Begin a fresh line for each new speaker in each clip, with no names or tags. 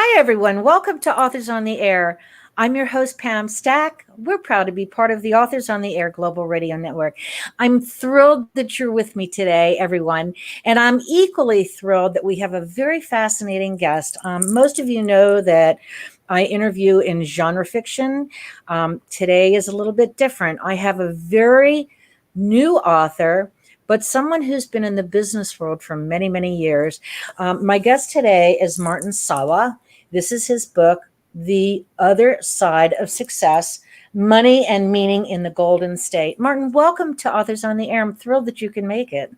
Hi, everyone. Welcome to Authors on the Air. I'm your host, Pam Stack. We're proud to be part of the Authors on the Air Global Radio Network. I'm thrilled that you're with me today, everyone. And I'm equally thrilled that we have a very fascinating guest. Most of you know that I interview in genre fiction. Today is a little bit different. I have a very new author, but someone who's been in the business world for many, many years. My guest today is Martin Sawa. This is his book, The Other Side of Success, Money and Meaning in the Golden State. Martin, welcome to Authors on the Air. I'm thrilled that you can make it.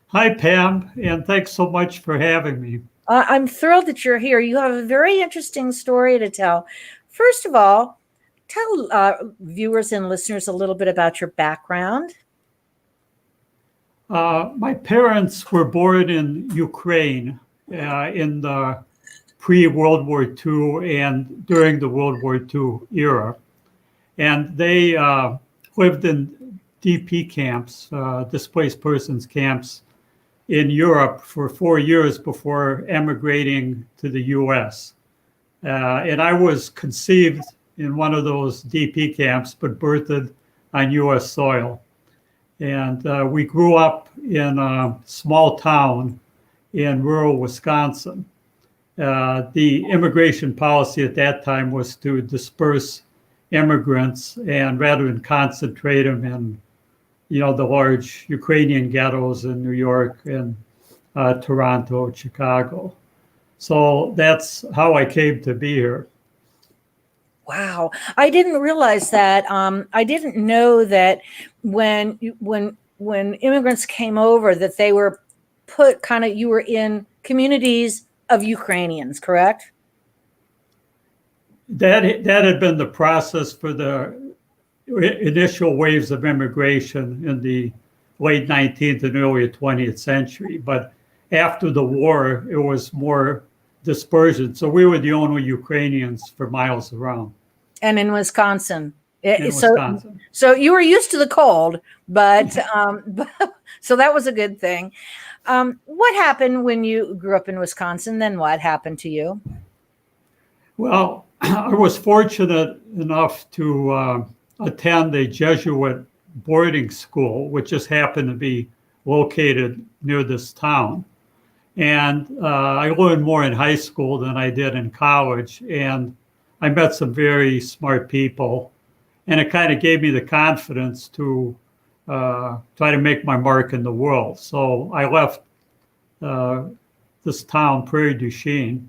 Hi, Pam, and thanks so much for having me.
I'm thrilled that you're here. You have a very interesting story to tell. First of all, tell viewers and listeners a little bit about your background.
My parents were born in Ukraine in the pre-World War II and during the World War II era. And they lived in DP camps, displaced persons camps in Europe for 4 years before emigrating to the US. And I was conceived in one of those DP camps, but birthed on US soil. And we grew up in a small town in rural Wisconsin. The immigration policy at that time was to disperse immigrants and rather than concentrate them in, the large Ukrainian ghettos in New York and Toronto, Chicago. So that's how I came to be here.
Wow. I didn't realize that. I didn't know that when immigrants came over that they were put you were in communities of Ukrainians, correct?
That had been the process for the initial waves of immigration in the late 19th and early 20th century. But after the war, it was more dispersion. So we were the only Ukrainians for miles around.
And in Wisconsin.
Wisconsin.
So you were used to the cold, but so that was a good thing. What happened when you grew up in Wisconsin? Then what happened to you?
Well, I was fortunate enough to attend a Jesuit boarding school, which just happened to be located near this town. And I learned more in high school than I did in college. And I met some very smart people. And it kind of gave me the confidence to try to make my mark in the world. So I left this town, Prairie du Chien,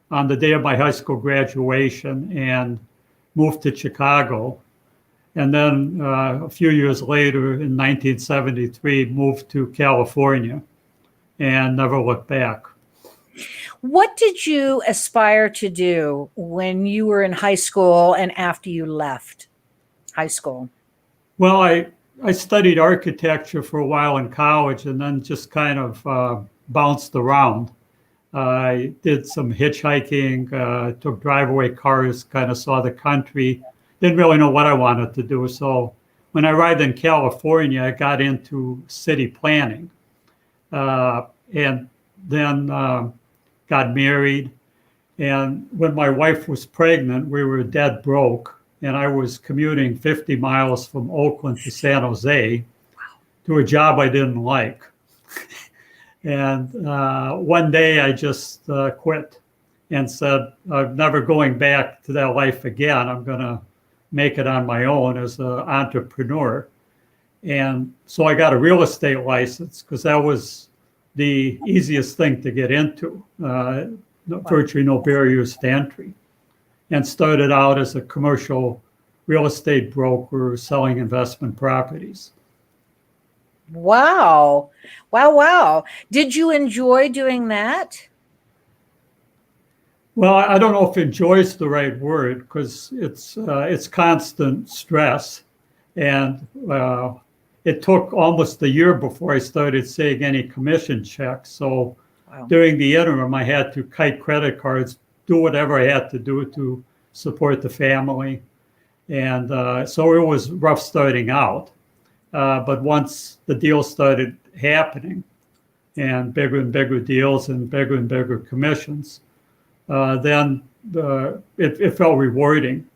on the day of my high school graduation and moved to Chicago. And then a few years later, in 1973, moved to California and never looked back.
What did you aspire to do when you were in high school and after you left high school?
Well, I studied architecture for a while in college and then just kind of bounced around. I did some hitchhiking, took drive-away cars, kind of saw the country. Didn't really know what I wanted to do. So when I arrived in California, I got into city planning and then got married. And when my wife was pregnant, we were dead broke. And I was commuting 50 miles from Oakland to San Jose to a job I didn't like. And one day I just quit and said, I'm never going back to that life again. I'm going to make it on my own as an entrepreneur. And so I got a real estate license because that was the easiest thing to get into, virtually no barriers to entry. And started out as a commercial real estate broker selling investment properties.
Wow. Wow. Did you enjoy doing that?
Well, I don't know if enjoy is the right word because it's constant stress. And it took almost a year before I started seeing any commission checks. So during the interim, I had to kite credit cards, do whatever I had to do to support the family. And so it was rough starting out. But once the deals started happening and bigger deals and bigger commissions, then it felt rewarding.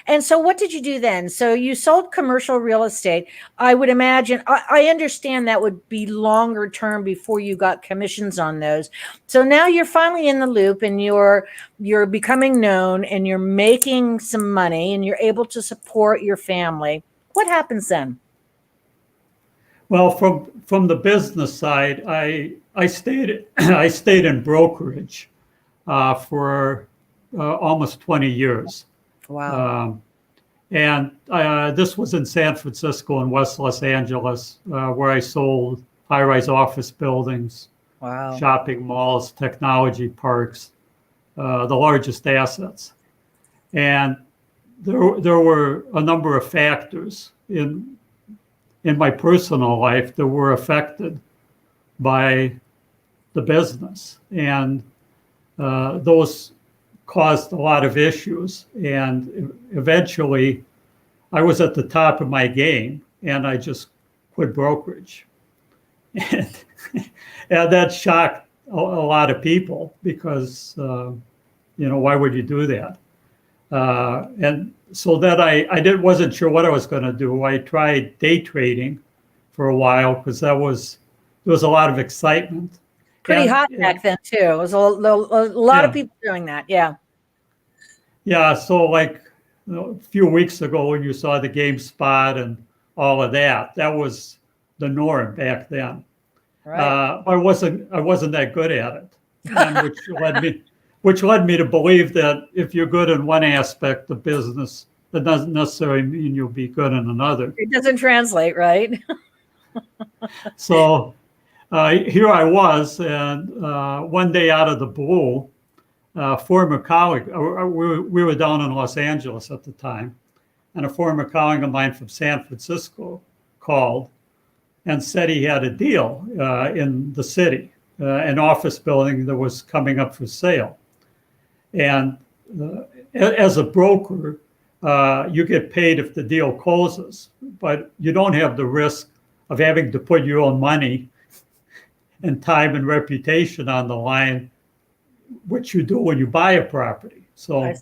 And so what did you do then? So you sold commercial real estate. I would imagine, I understand that would be longer term before you got commissions on those. So now you're finally in the loop and you're becoming known and you're making some money and you're able to support your family. What happens then?
Well, from the business side, I stayed I stayed in brokerage for almost 20 years.
Wow.
And this was in San Francisco and West Los Angeles, where I sold high-rise office buildings,
Wow.
shopping malls, technology parks, the largest assets. And there were a number of factors in my personal life that were affected by the business. And those caused a lot of issues. And eventually, I was at the top of my game, and I just quit brokerage. And, and that shocked a lot of people because, why would you do that? And so then I wasn't sure what I was going to do. I tried day trading for a while because there was a lot of excitement.
Pretty hot back then too. It was a lot of people doing that. Yeah.
Yeah. So like a few weeks ago when you saw the GameSpot and all of that, that was the norm back then.
Right.
I wasn't that good at it, and which led me to believe that if you're good in one aspect of business, that doesn't necessarily mean you'll be good in another.
It doesn't translate, right?
So here I was, and one day out of the blue, a former colleague, we were down in Los Angeles at the time, and a former colleague of mine from San Francisco called and said he had a deal in the city, an office building that was coming up for sale. And as a broker, you get paid if the deal closes, but you don't have the risk of having to put your own money and time and reputation on the line, which you do when you buy a property. So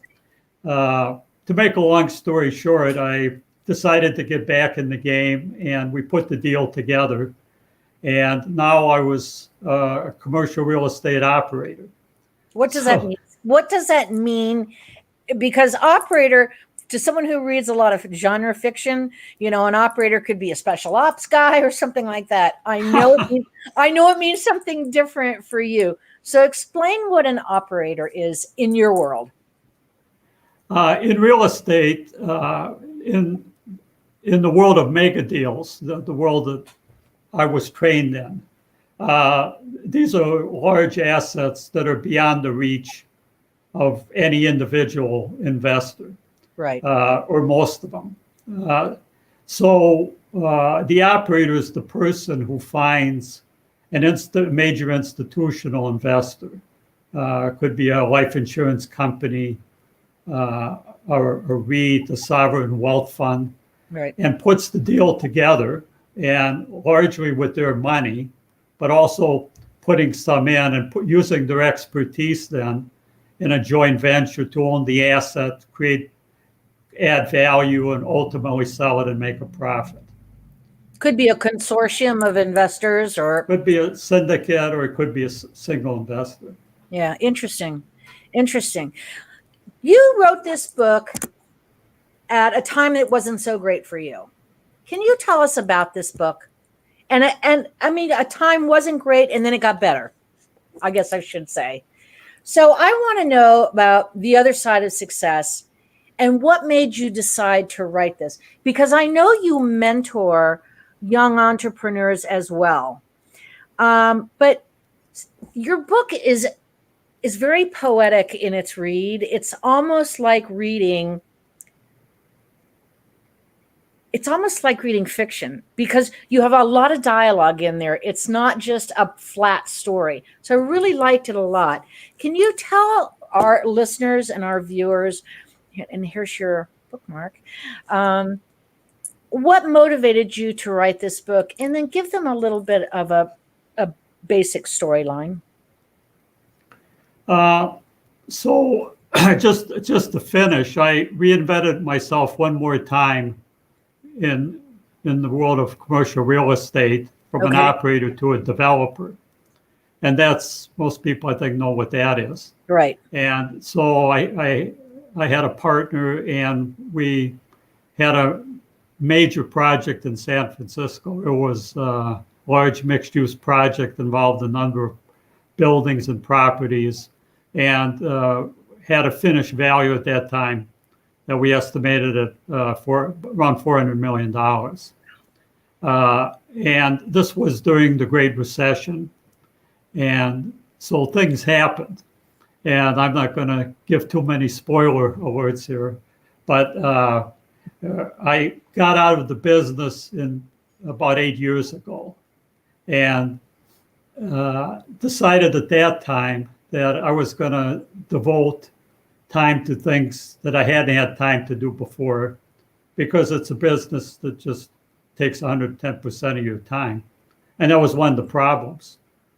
to make a long story short, I decided to get back in the game, and we put the deal together. And now I was a commercial real estate operator.
What does that mean? What does that mean? Because operator, to someone who reads a lot of genre fiction, an operator could be a special ops guy or something like that. I know it means something different for you. So explain what an operator is in your world.
In real estate, in the world of mega deals, the world that I was trained in, these are large assets that are beyond the reach of any individual investor,
right?
Or most of them. So the operator is the person who finds an major institutional investor. Could be a life insurance company, or a REIT, a sovereign wealth fund,
right,
and puts the deal together, and largely with their money, but also putting some in and using their expertise then in a joint venture to own the asset, add value, and ultimately sell it and make a profit.
Could be a consortium of investors, or
could be a syndicate, or it could be a single investor.
Yeah, interesting. You wrote this book at a time that wasn't so great for you. Can you tell us about this book? And I mean, a time wasn't great, and then it got better, I guess I should say. So I want to know about the other side of success and what made you decide to write this, because I know you mentor young entrepreneurs as well. But your book is very poetic in its read. It's almost like reading fiction, because you have a lot of dialogue in there. It's not just a flat story. So I really liked it a lot. Can you tell our listeners and our viewers, and here's your bookmark, what motivated you to write this book, and then give them a little bit of a basic storyline?
So just to finish, I reinvented myself one more time in the world of commercial real estate, from an
Okay.
operator to a developer. And that's, most people I think know what that is.
Right.
And so I had a partner, and we had a major project in San Francisco. It was a large mixed use project, involved a number of buildings and properties, and had a finished value at that time that we estimated at for around $400 million. And this was during the Great Recession. And so things happened. And I'm not going to give too many spoiler alerts here, but I got out of the business in about 8 years ago, and decided at that time that I was going to devote time to things that I hadn't had time to do before, because it's a business that just takes 110% of your time. And that was one of the problems.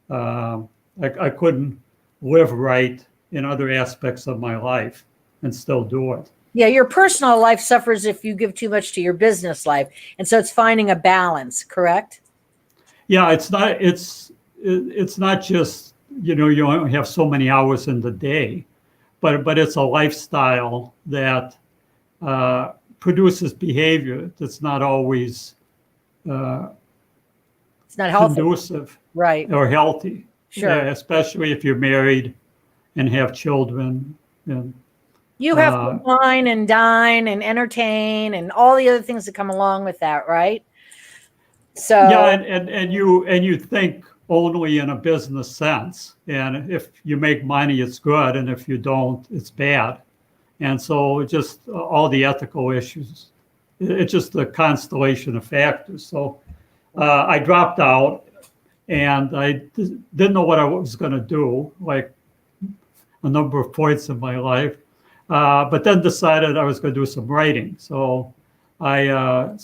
I couldn't live right in other aspects of my life and still do it.
Yeah, your personal life suffers if you give too much to your business life. And so it's finding a balance, correct?
Yeah, it's not just, you only have so many hours in the day, but it's a lifestyle that produces behavior that's not always
It's not healthy.
conducive,
Right.
or healthy.
Sure.
Yeah, especially if you're married and have children. And
You have to wine and dine and entertain and all the other things that come along with that, right? So
yeah, and you think only in a business sense. And if you make money, it's good, and if you don't, it's bad. And so just all the ethical issues. It's just a constellation of factors. So I dropped out, and I didn't know what I was going to do, like a number of points in my life, but then decided I was going to do some writing. So I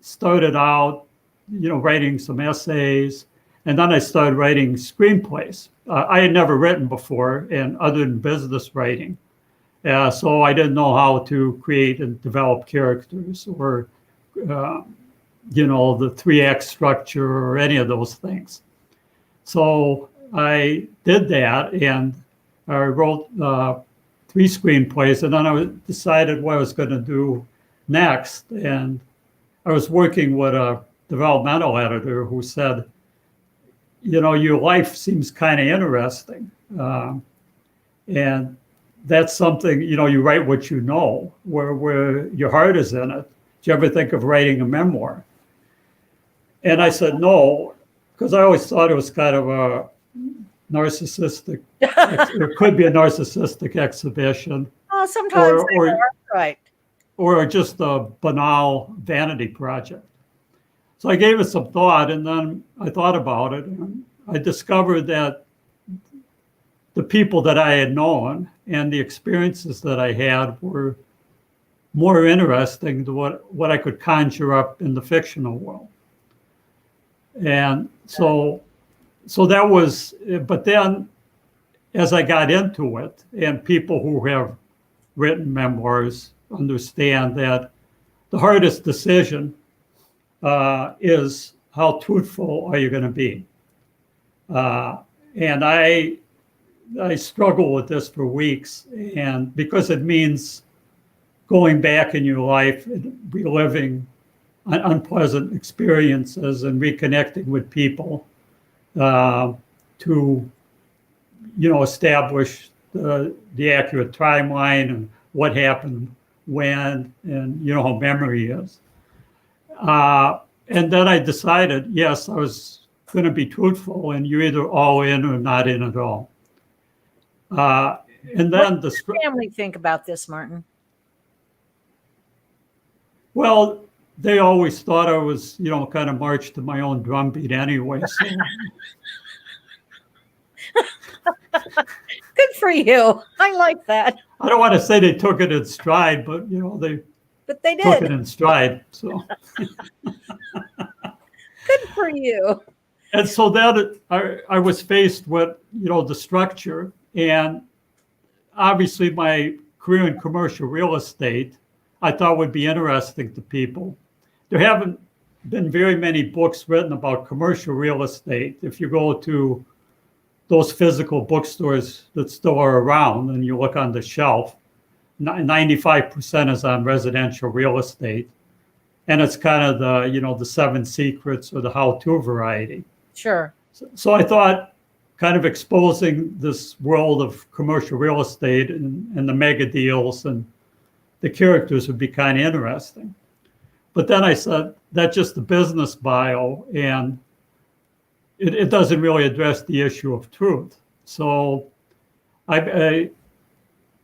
started out, writing some essays, and then I started writing screenplays. I had never written before, and other than business writing. So I didn't know how to create and develop characters, or the 3-act structure, or any of those things. So I did that, and I wrote 3 screenplays, and then I decided what I was going to do next. And I was working with a developmental editor who said, your life seems kind of interesting. And that's something, you write what you know, where your heart is in it. Did you ever think of writing a memoir? And I said no, because I always thought it was kind of a narcissistic, it could be a narcissistic exhibition.
Oh, sometimes
or
right.
Or just a banal vanity project. So I gave it some thought, and then I thought about it, and I discovered that the people that I had known and the experiences that I had were more interesting than what I could conjure up in the fictional world. And so that was, but then as I got into it, and people who have written memoirs understand that the hardest decision is how truthful are you going to be? And I struggle with this for weeks, and because it means going back in your life and reliving unpleasant experiences and reconnecting with people to, establish the accurate timeline and what happened when, and how memory is. And then I decided, yes, I was going to be truthful, and you're either all in or not in at all. And then
what does your family think about this, Martin?
Well, they always thought I was, kind of marched to my own drumbeat anyway. So.
Good for you. I like that.
I don't want to say they took it in stride, but
but they
took
did.
it in stride. So.
Good for you.
And so then I was faced with, the structure, And obviously my career in commercial real estate, I thought would be interesting to people. There haven't been very many books written about commercial real estate. If you go to those physical bookstores that still are around and you look on the shelf, 95% is on residential real estate. And it's kind of the 7 secrets or the how-to variety.
Sure.
So I thought kind of exposing this world of commercial real estate and the mega deals and the characters would be kind of interesting. But then I said, that's just the business bio, and it doesn't really address the issue of truth. So I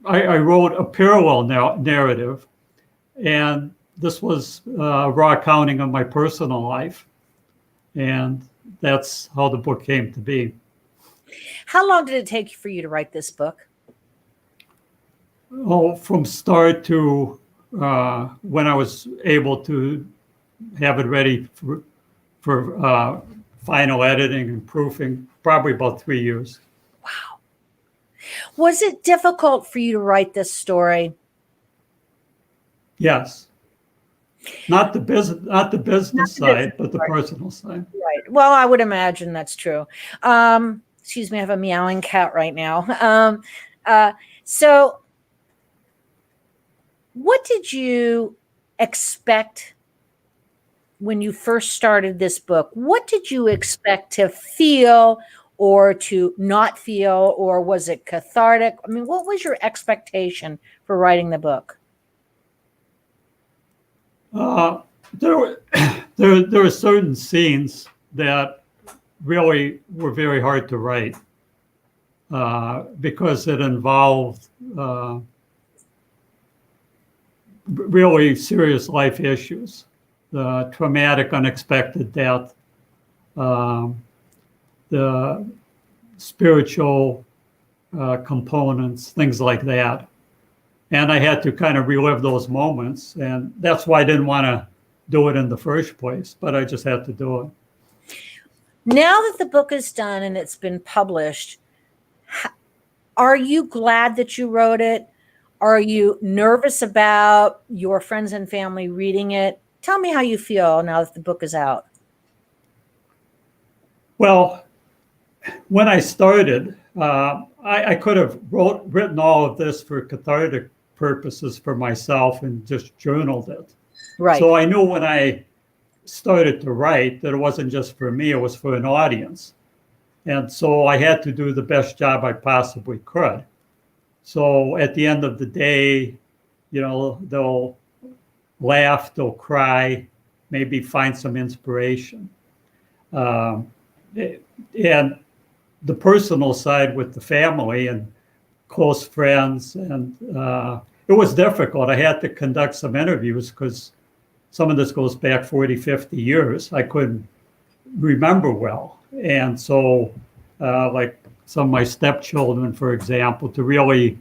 wrote a parallel narrative, and this was raw accounting of my personal life. And that's how the book came to be.
How long did it take for you to write this book?
Oh, from start to when I was able to have it ready for final editing and proofing, probably about 3 years.
Wow. Was it difficult for you to write this story?
Yes. Not the business side, but the personal side.
Right. Well, I would imagine that's true. Excuse me, I have a meowing cat right now. So what did you expect when you first started this book? What did you expect to feel or to not feel, or was it cathartic? I mean, what was your expectation for writing the book?
There were certain scenes that really were very hard to write because it involved really serious life issues, the traumatic, unexpected death, the spiritual components, things like that. And I had to kind of relive those moments. And that's why I didn't want to do it in the first place, but I just had to do it.
Now that the book is done and it's been published, are you glad that you wrote it? Are you nervous about your friends and family reading it? Tell me how you feel now that the book is out.
Well, when I started, I could have written all of this for cathartic purposes for myself and just journaled it.
Right.
So I knew when I started to write that it wasn't just for me, it was for an audience. And so I had to do the best job I possibly could. So at the end of the day, they'll laugh, they'll cry, maybe find some inspiration. And the personal side with the family and close friends, and it was difficult. I had to conduct some interviews because some of this goes back 40, 50 years. I couldn't remember well. And so like some of my stepchildren, for example, to really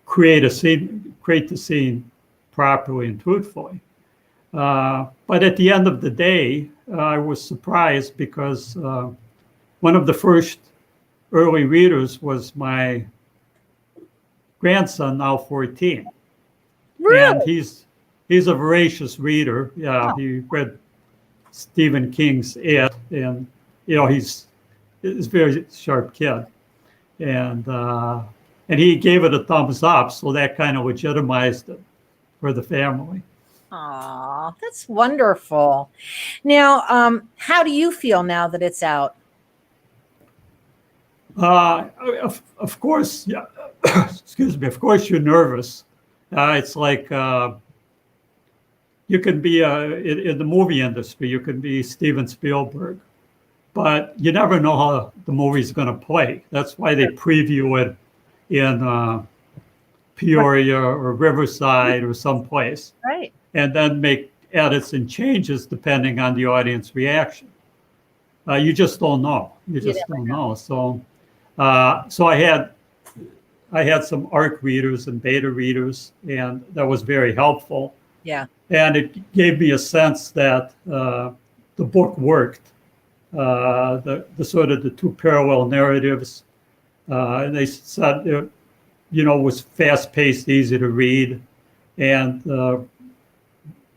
create the scene properly and truthfully. But at the end of the day, I was surprised because one of the first early readers was my grandson, now 14.
Really?
And he's a voracious reader. Yeah, oh. He read Stephen King's It, and he's a very sharp kid. And he gave it a thumbs up, so that kind of legitimized it for the family.
Aw, that's wonderful. Now, how do you feel now that it's out?
Of course, yeah. Excuse me. Of course, you're nervous. It's like you can be in the movie industry. You can be Steven Spielberg, but you never know how the movie's going to play. That's why they preview it in Peoria or Riverside or someplace,
right? And
then make edits and changes depending on the audience reaction. You just don't know. You just don't know. So I had some ARC readers and beta readers, and that was very helpful.
Yeah.
And it gave me a sense that the book worked. The sort of the two parallel narratives And they said it, was fast-paced, easy to read. And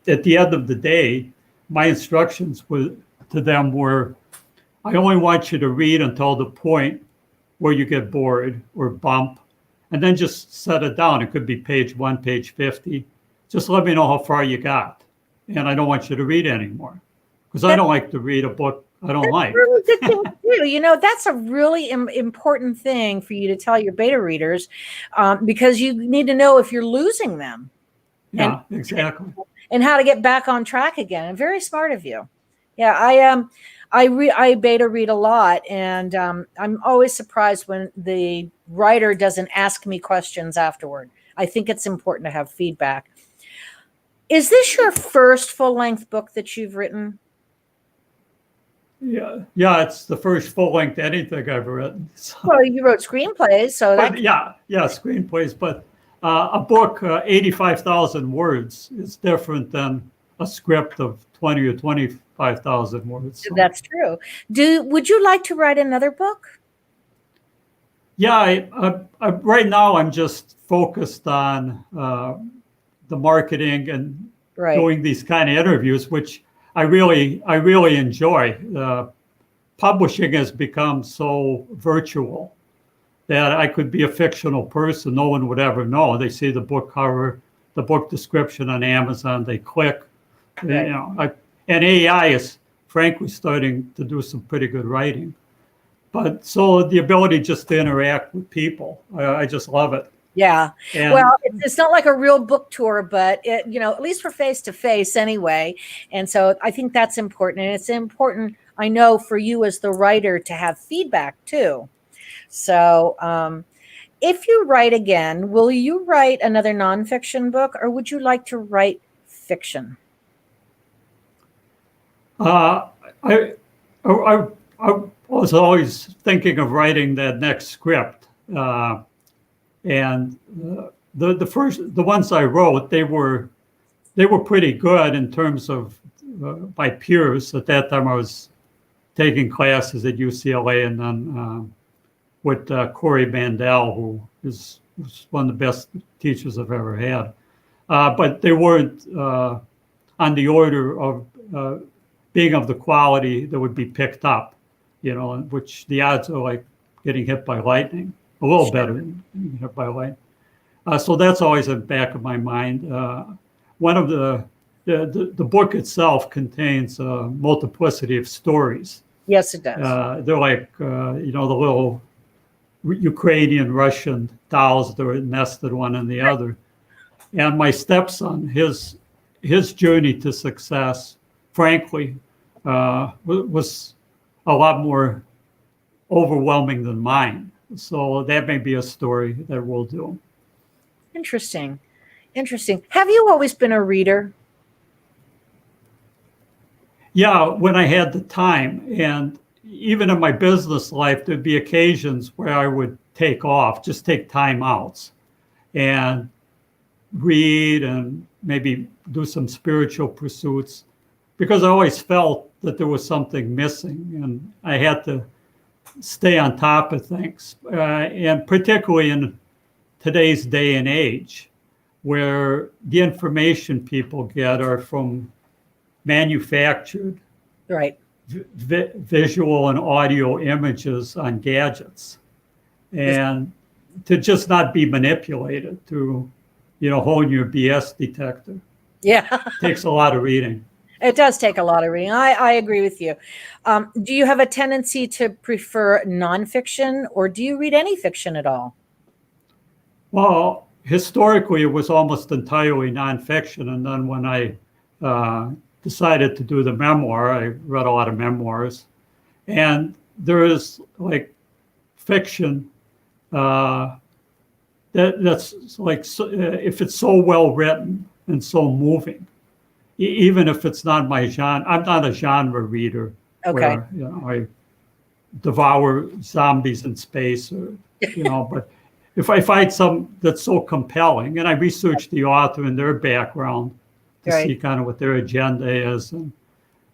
at the end of the day, my instructions to them were, I only want you to read until the point where you get bored or bump, and then just set it down. It could be page 1, page 50. Just let me know how far you got. And I don't want you to read anymore, because I don't like to read a book I don't like.
Really good thing to do. That's a really important thing for you to tell your beta readers, because you need to know if you're losing them.
Yeah, exactly.
And how to get back on track again. Very smart of you. Yeah, I beta read a lot, and I'm always surprised when the writer doesn't ask me questions afterward. I think it's important to have feedback. Is this your first full-length book that you've written?
Yeah, it's the first full-length anything I've written. So.
Well, you wrote screenplays, so
screenplays. But a book, 85,000 words, is different than a script of 20 or 25,000 words. So.
That's true. Would you like to write another book?
Yeah, I right now I'm just focused on the marketing and doing these kind of interviews, which I really enjoy. Publishing has become so virtual that I could be a fictional person. No one would ever know. They see the book cover, the book description on Amazon, they click. And AI is frankly starting to do some pretty good writing. But so the ability just to interact with people, I just love it.
Yeah. Well, it's not like a real book tour, but at least for face-to-face anyway. And so I think that's important. And it's important, I know, for you as the writer to have feedback too. So if you write again, will you write another nonfiction book, or would you like to write fiction?
I was always thinking of writing that next script. And the ones I wrote, they were pretty good in terms of my peers. At that time, I was taking classes at UCLA, and then with Corey Mandel, who was one of the best teachers I've ever had. But they weren't on the order of being of the quality that would be picked up, which the odds are like getting hit by lightning. A little better than hit by lightning. So that's always in the back of my mind. One of the book itself contains a multiplicity of stories.
Yes, it does.
They're like the little Ukrainian, Russian dolls that are nested one in the other. And my stepson, his journey to success, frankly, was a lot more overwhelming than mine. So that may be a story that we'll do.
Interesting. Have you always been a reader?
Yeah, when I had the time. And even in my business life, there'd be occasions where I would take time outs and read and maybe do some spiritual pursuits, because I always felt that there was something missing and I had to stay on top of things. And particularly in today's day and age, where the information people get are from manufactured visual and audio images on gadgets, and to just not be manipulated, to hone your BS detector.
Yeah.
Takes a lot of reading.
It does take a lot of reading. I agree with you. Do you have a tendency to prefer nonfiction, or do you read any fiction at all?
Well, historically, it was almost entirely nonfiction. And then when I decided to do the memoir, I read a lot of memoirs. And there is like fiction that's like, if it's so well written and so moving, even if it's not my genre. I'm not a genre reader.
Okay.
Where, I devour zombies in space, or, but if I find some that's so compelling, and I research the author and their background to see kind of what their agenda is, and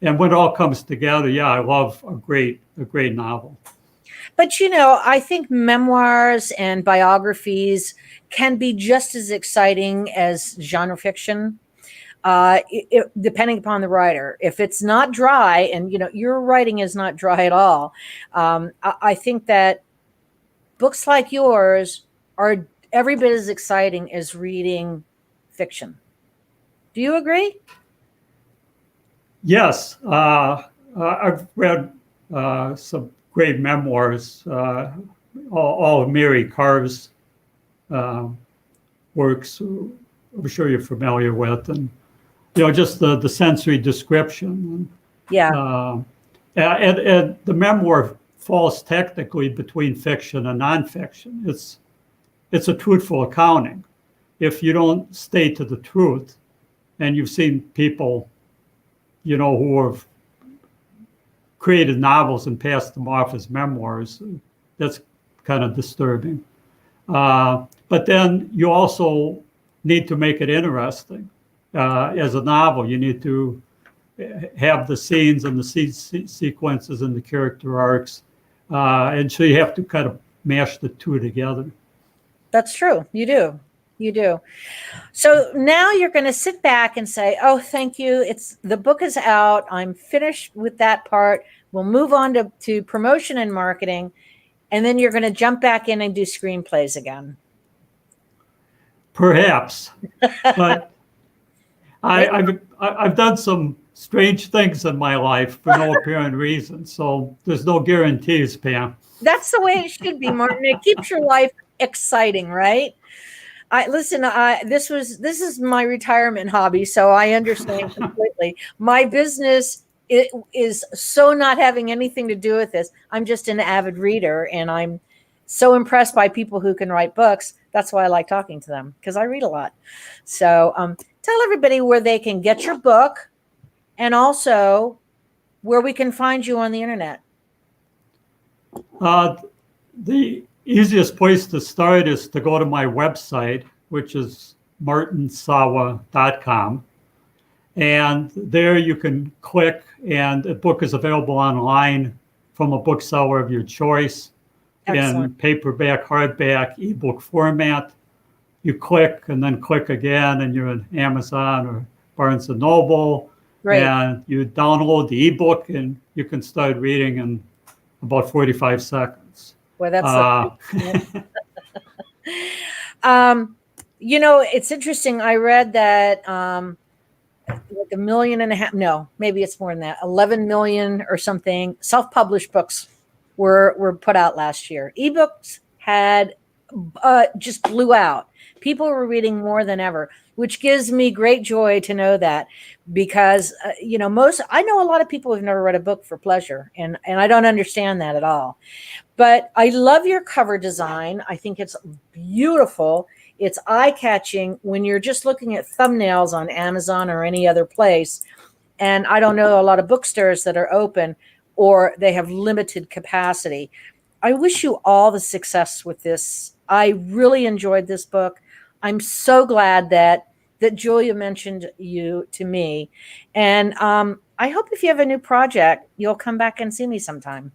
when it all comes together, I love a great novel.
But I think memoirs and biographies can be just as exciting as genre fiction, depending upon the writer. If it's not dry, and your writing is not dry at all, I think that books like yours are every bit as exciting as reading fiction. Do you agree?
Yes, I've read some great memoirs, all of Mary Carr's works. I'm sure you're familiar with, and just the sensory description.
Yeah.
And the memoir falls technically between fiction and nonfiction. It's a truthful accounting. If you don't stay to the truth, and you've seen people, who have created novels and passed them off as memoirs, that's kind of disturbing. But then you also need to make it interesting. As a novel, you need to have the scenes and the sequences and the character arcs. And so you have to kind of mash the two together.
That's true. You do. You do. So now you're going to sit back and say, oh, thank you. The book is out. I'm finished with that part. We'll move on to promotion and marketing. And then you're going to jump back in and do screenplays again.
Perhaps. But I've done some strange things in my life for no apparent reason. So there's no guarantees, Pam.
That's the way it should be, Martin. It keeps your life exciting, right? This is my retirement hobby, so I understand completely. My business is so not having anything to do with this. I'm just an avid reader, and I'm so impressed by people who can write books. That's why I like talking to them, because I read a lot. So tell everybody where they can get your book, and also where we can find you on the internet.
The easiest place to start is to go to my website, which is martinsawa.com. And there you can click, and the book is available online from a bookseller of your choice. Excellent. In paperback, hardback, ebook format. You click and then click again, and you're in Amazon or Barnes & Noble.
Right.
And you download the ebook, and you can start reading in about 45 seconds.
Well, that's it's interesting. I read that like 1.5 million, no, maybe it's more than that, 11 million or something self-published books were put out last year. Ebooks had just blew out. People were reading more than ever, which gives me great joy to know that, because I know a lot of people who've never read a book for pleasure, and I don't understand that at all. But I love your cover design. I think it's beautiful. It's eye-catching when you're just looking at thumbnails on Amazon or any other place. And I don't know a lot of bookstores that are open, or they have limited capacity. I wish you all the success with this. I really enjoyed this book. I'm so glad that Julia mentioned you to me. And I hope if you have a new project, you'll come back and see me sometime.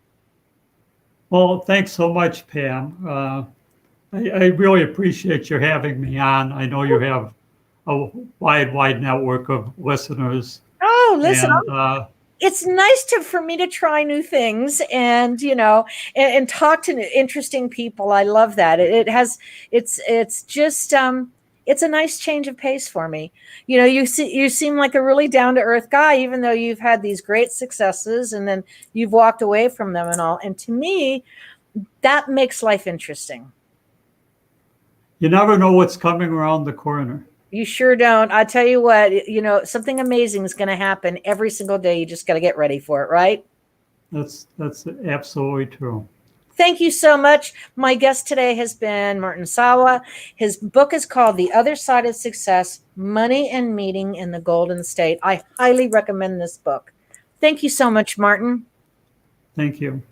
Well, thanks so much, Pam. I really appreciate your having me on. I know you have a wide network of listeners.
Oh, listen, it's nice for me to try new things and talk to interesting people. I love that. It's just it's a nice change of pace for me. You seem like a really down to earth guy, even though you've had these great successes and then you've walked away from them and all. And to me, that makes life interesting.
You never know what's coming around the corner.
You sure don't. I tell you what, something amazing is going to happen every single day. You just got to get ready for it, right?
That's absolutely true.
Thank you so much. My guest today has been Martin Sawa. His book is called The Other Side of Success, Money and Meaning in the Golden State. I highly recommend this book. Thank you so much, Martin.
Thank you.